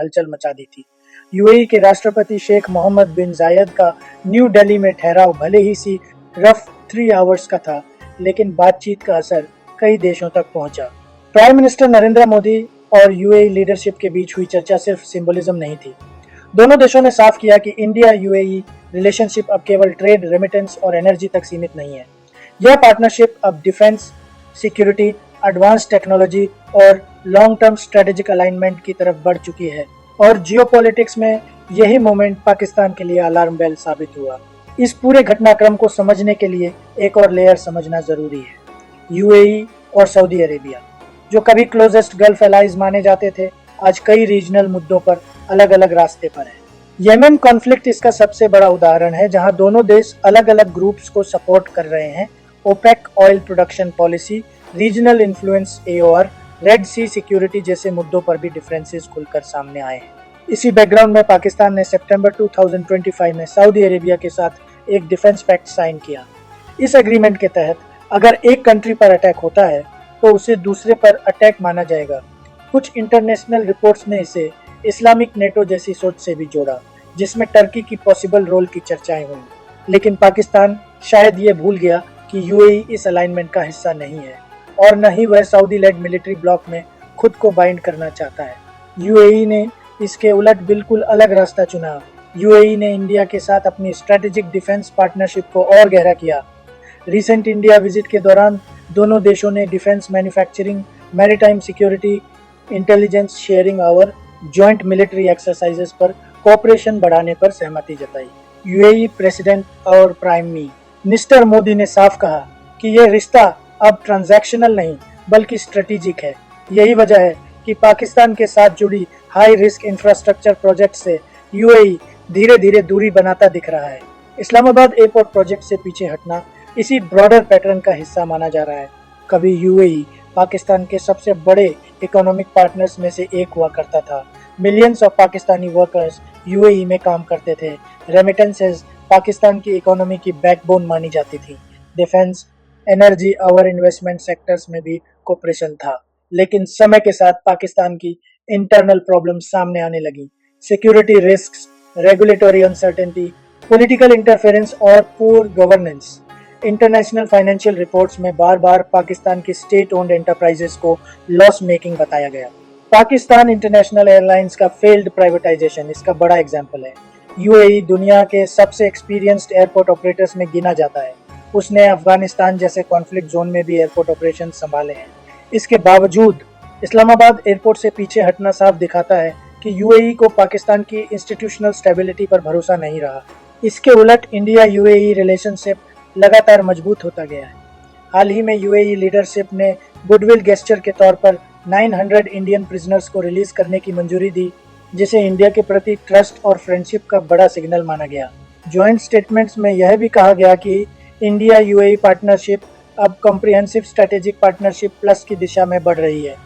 हलचल मचा दी थी। यूएई के राष्ट्रपति शेख मोहम्मद बिन जायद का न्यू दिल्ली में ठहराव भले ही रफ 3 आवर्स का था, लेकिन बातचीत का असर कई देशों तक पहुंचा। प्राइम मिनिस्टर नरेंद्र मोदी और यूएई लीडरशिप के बीच हुई चर्चा सिर्फ सिंबलिज्म नहीं थी। दोनों देशों ने साफ किया कि इंडिया यूएई रिलेशनशिप अब केवल ट्रेड, रेमिटेंस और एनर्जी तक सीमित नहीं है। यह पार्टनरशिप अब डिफेंस, सिक्योरिटी, एडवांस टेक्नोलॉजी और लॉन्ग टर्म स्ट्रेटेजिक अलाइनमेंट की तरफ बढ़ चुकी है। और जियोपॉलिटिक्स में यही मोमेंट पाकिस्तान के लिए अलार्म बेल साबित हुआ। इस पूरे घटनाक्रम को समझने के लिए एक और लेयर समझना जरूरी है। यूएई और सऊदी अरेबिया, जो कभी क्लोजेस्ट गल्फ एलाइज माने जाते थे, आज कई रीजनल मुद्दों पर अलग अलग रास्ते पर है। येमेन कॉन्फ्लिक्ट इसका सबसे बड़ा उदाहरण है, जहां दोनों देश अलग अलग ग्रुप्स को सपोर्ट कर रहे हैं। OPEC oil production policy, regional influence AOR, Red Sea security जैसे मुद्दों पर भी डिफरेंसेस खुलकर सामने आए हैं। इसी बैकग्राउंड में पाकिस्तान ने सितंबर 2025 में सऊदी अरेबिया के साथ एक डिफेंस पैक्ट साइन किया। इस एग्रीमेंट के तहत अगर एक कंट्री पर अटैक होता है तो उसे दूसरे पर अटैक माना जाएगा। कुछ इंटरनेशनल रिपोर्ट्स ने इसे इस्लामिक नेटो जैसी सोच से भी जोड़ा, जिसमें टर्की की पॉसिबल रोल की चर्चाएं हुई। लेकिन पाकिस्तान शायद ये भूल गया कि यूएई इस अलाइनमेंट का हिस्सा नहीं है और न ही वह सऊदी लेड मिलिट्री ब्लॉक में खुद को बाइंड करना चाहता है। यूएई ने इसके उलट बिल्कुल अलग रास्ता चुना। यूएई ने इंडिया के साथ अपनी स्ट्रेटेजिक डिफेंस पार्टनरशिप को और गहरा किया। रिसेंट इंडिया विजिट के दौरान दोनों देशों ने defence manufacturing, maritime security, intelligence sharing और जॉइंट मिलिट्री एक्सरसाइजेस पर कोऑपरेशन बढ़ाने पर सहमति जताई। यूएई प्रेसिडेंट और प्राइम मिनिस्टर मोदी ने साफ कहा कि यह रिश्ता अब ट्रांजैक्शनल नहीं बल्कि स्ट्रेटेजिक है। यही वजह है कि पाकिस्तान के साथ जुड़ी हाई रिस्क इंफ्रास्ट्रक्चर प्रोजेक्ट से यूएई धीरे धीरे दूरी बनाता दिख रहा है। इस्लामाबाद एयरपोर्ट प्रोजेक्ट से पीछे हटना इसी ब्रॉडर पैटर्न का हिस्सा माना जा रहा है। कभी यूएई पाकिस्तान के सबसे बड़े इकोनॉमिक पार्टनर्स में से एक हुआ करता था। Millions of Pakistani workers UAE में काम करते थे। रेमिटेंसेस पाकिस्तान की इकोनॉमी की बैकबोन मानी जाती थी। डिफेंस, एनर्जी और इन्वेस्टमेंट सेक्टर्स में भी कोऑपरेशन था। लेकिन समय के साथ पाकिस्तान की इंटरनल प्रॉब्लम्स सामने आने लगी। Security risks, regulatory uncertainty, political interference और poor governance. International financial reports में बार बार पाकिस्तान की स्टेट ओन्ड एंटरप्राइजेस को लॉस मेकिंग बताया गया। पाकिस्तान इंटरनेशनल एयरलाइंस का फेल्ड प्राइवेटाइजेशन इसका बड़ा एग्जाम्पल है। यूएई दुनिया के सबसे एक्सपीरियंस्ड एयरपोर्ट ऑपरेटर्स में गिना जाता है। उसने अफगानिस्तान जैसे कॉन्फ्लिक्ट जोन में भी एयरपोर्ट ऑपरेशन संभाले हैं। इसके बावजूद इस्लामाबाद एयरपोर्ट से पीछे हटना साफ दिखाता है कि यूएई को पाकिस्तान की इंस्टीट्यूशनल स्टेबिलिटी पर भरोसा नहीं रहा। इसके उलट इंडिया यूएई रिलेशनशिप लगातार मजबूत होता गया है। हाल ही में यूएई लीडरशिप ने गुडविल गेस्चर के तौर पर 900 इंडियन प्रिजनर्स को रिलीज करने की मंजूरी दी, जिसे इंडिया के प्रति ट्रस्ट और फ्रेंडशिप का बड़ा सिग्नल माना गया। जॉइंट स्टेटमेंट्स में यह भी कहा गया कि इंडिया यूएई पार्टनरशिप अब कॉम्प्रिहेंसिव स्ट्रेटेजिक पार्टनरशिप प्लस की दिशा में बढ़ रही है।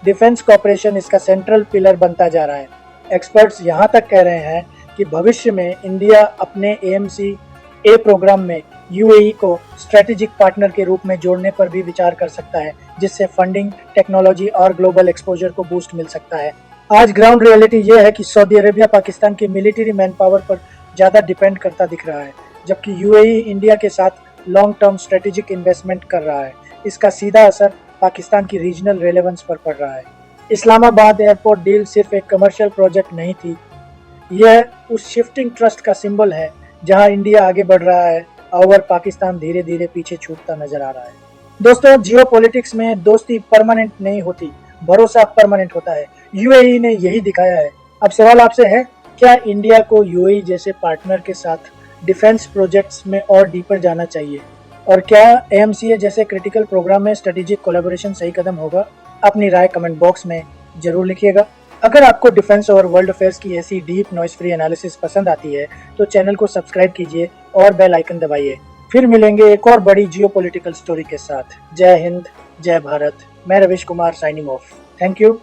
डिफेंस कॉपरेशन इसका सेंट्रल पिलर बनता जा रहा है। एक्सपर्ट्स यहाँ तक कह रहे हैं कि भविष्य में इंडिया अपने AMC-A प्रोग्राम में यूएई को स्ट्रेटेजिक पार्टनर के रूप में जोड़ने पर भी विचार कर सकता है, जिससे फंडिंग, टेक्नोलॉजी और ग्लोबल एक्सपोजर को बूस्ट मिल सकता है। आज ग्राउंड रियलिटी यह है कि सऊदी अरेबिया पाकिस्तान की मिलिट्री मैन पावर पर ज़्यादा डिपेंड करता दिख रहा है, जबकि यूएई इंडिया के साथ लॉन्ग टर्म स्ट्रेटेजिक इन्वेस्टमेंट कर रहा है। इसका सीधा असर पाकिस्तान की रीजनल रेलेवेंस पर पड़ रहा है। इस्लामाबाद एयरपोर्ट डील सिर्फ एक कमर्शियल प्रोजेक्ट नहीं थी, यह उस शिफ्टिंग ट्रस्ट का सिंबल है जहां इंडिया आगे बढ़ रहा है और पाकिस्तान धीरे धीरे पीछे छूटता नजर आ रहा है। दोस्तों, जियोपॉलिटिक्स में दोस्ती परमानेंट नहीं होती, भरोसा परमानेंट होता है। यूएई ने यही दिखाया है। अब सवाल आपसे है, क्या इंडिया को यूएई जैसे पार्टनर के साथ डिफेंस प्रोजेक्ट्स में और डीपर जाना चाहिए? और क्या AMCA जैसे क्रिटिकल प्रोग्राम में स्ट्रेटेजिक कोलैबोरेशन सही कदम होगा? अपनी राय कमेंट बॉक्स में जरूर लिखिएगा। अगर आपको डिफेंस और वर्ल्ड अफेयर्स की ऐसी डीप नॉइज फ्री एनालिसिस पसंद आती है तो चैनल को सब्सक्राइब कीजिए और बेल आइकन दबाइए। फिर मिलेंगे एक और बड़ी जियोपॉलिटिकल स्टोरी के साथ। जय हिंद, जय भारत। मैं Ravish Kumar signing off. Thank you.